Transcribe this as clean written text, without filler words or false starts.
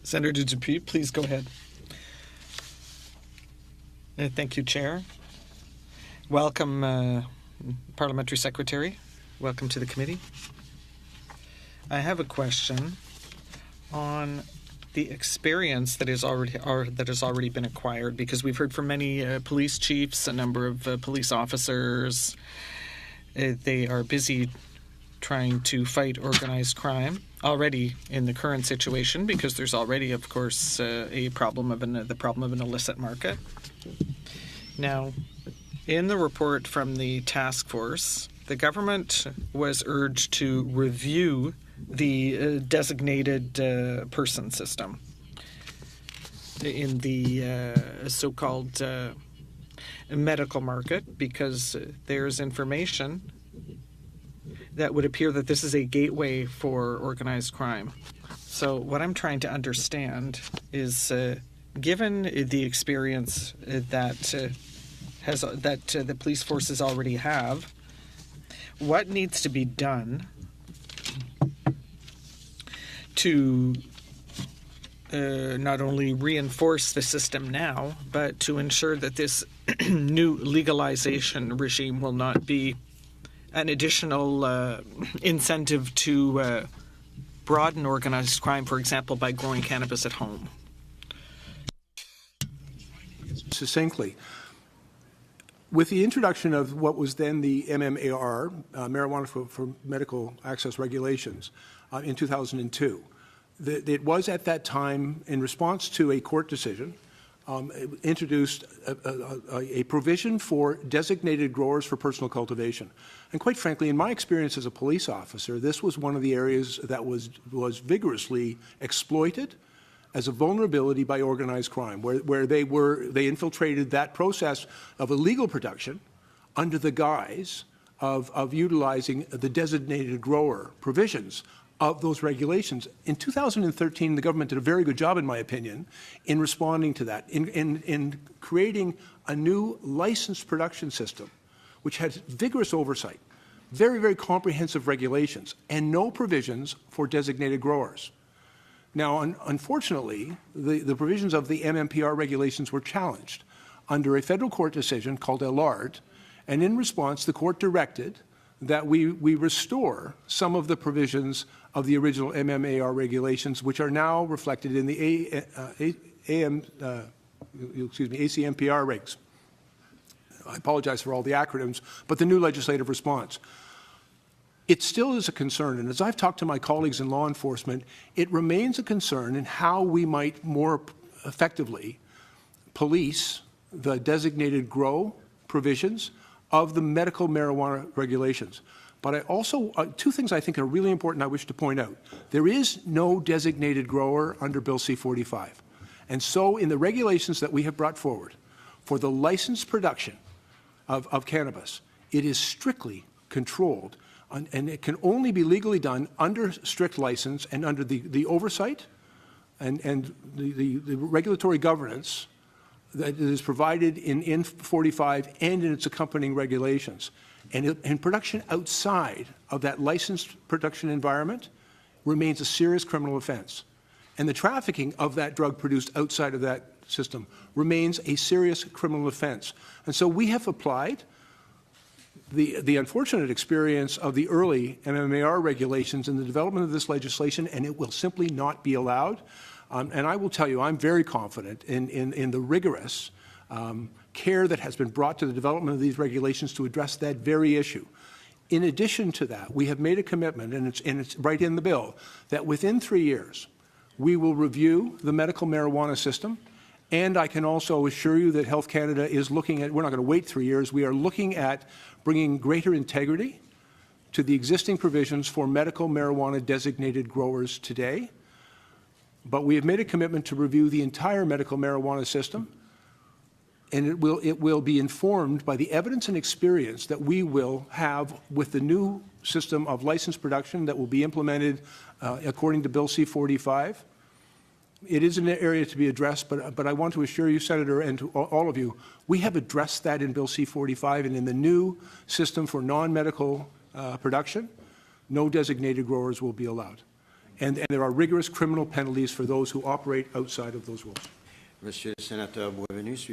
Senator Dupuy, please go ahead. Thank you, Chair. Welcome, Parliamentary Secretary. Welcome to the committee. I have a question on the experience that has already been acquired, because we've heard from many police chiefs, a number of police officers. They are busy trying to fight organized crime already in the current situation, because there's already, of course, the problem of an illicit market. Now, in the report from the task force, the government was urged to review the designated person system in the so-called medical market, because there's information that would appear that this is a gateway for organized crime. So what I'm trying to understand is, given the experience that the police forces already have, what needs to be done to not only reinforce the system now, but to ensure that this new legalization regime will not be an additional incentive to broaden organized crime, for example, by growing cannabis at home? Succinctly, with the introduction of what was then the MMAR, Marijuana for Medical Access Regulations, in 2002, it was at that time, in response to a court decision, introduced a provision for designated growers for personal cultivation. And quite frankly, in my experience as a police officer, this was one of the areas that was vigorously exploited as a vulnerability by organized crime, where they infiltrated that process of illegal production under the guise of utilizing the designated grower provisions of those regulations. In 2013, the government did a very good job, in my opinion, in responding to that, in creating a new licensed production system, which had vigorous oversight, very, very comprehensive regulations, and no provisions for designated growers. Now, unfortunately, the provisions of the MMPR regulations were challenged under a federal court decision called Ellard, and in response, the court directed that we restore some of the provisions of the original MMAR regulations, which are now reflected in the ACMPR regs. I apologize for all the acronyms, but the new legislative response. It still is a concern, and as I've talked to my colleagues in law enforcement, it remains a concern in how we might more effectively police the designated grow provisions of the medical marijuana regulations. But I also, two things I think are really important I wish to point out. There is no designated grower under Bill C-45. And so in the regulations that we have brought forward for the licensed production of cannabis, it is strictly controlled, and it can only be legally done under strict license and under the oversight and the regulatory governance that is provided in 45 and in its accompanying regulations. And production outside of that licensed production environment remains a serious criminal offense. And the trafficking of that drug produced outside of that system remains a serious criminal offense. And so we have applied the unfortunate experience of the early MMAR regulations in the development of this legislation, and it will simply not be allowed. And I will tell you, I'm very confident in the rigorous care that has been brought to the development of these regulations to address that very issue. In addition to that, we have made a commitment, and it's right in the bill, that within 3 years, we will review the medical marijuana system. And I can also assure you that Health Canada is looking at, we're not going to wait 3 years, we are looking at bringing greater integrity to the existing provisions for medical marijuana designated growers today. But we have made a commitment to review the entire medical marijuana system, and it will be informed by the evidence and experience that we will have with the new system of licensed production that will be implemented according to Bill C-45. It is an area to be addressed, but I want to assure you, Senator, and to all of you, we have addressed that in Bill C-45, and in the new system for non-medical production, no designated growers will be allowed. And there are rigorous criminal penalties for those who operate outside of those rules. Monsieur le sénateur Boisvenu, suivi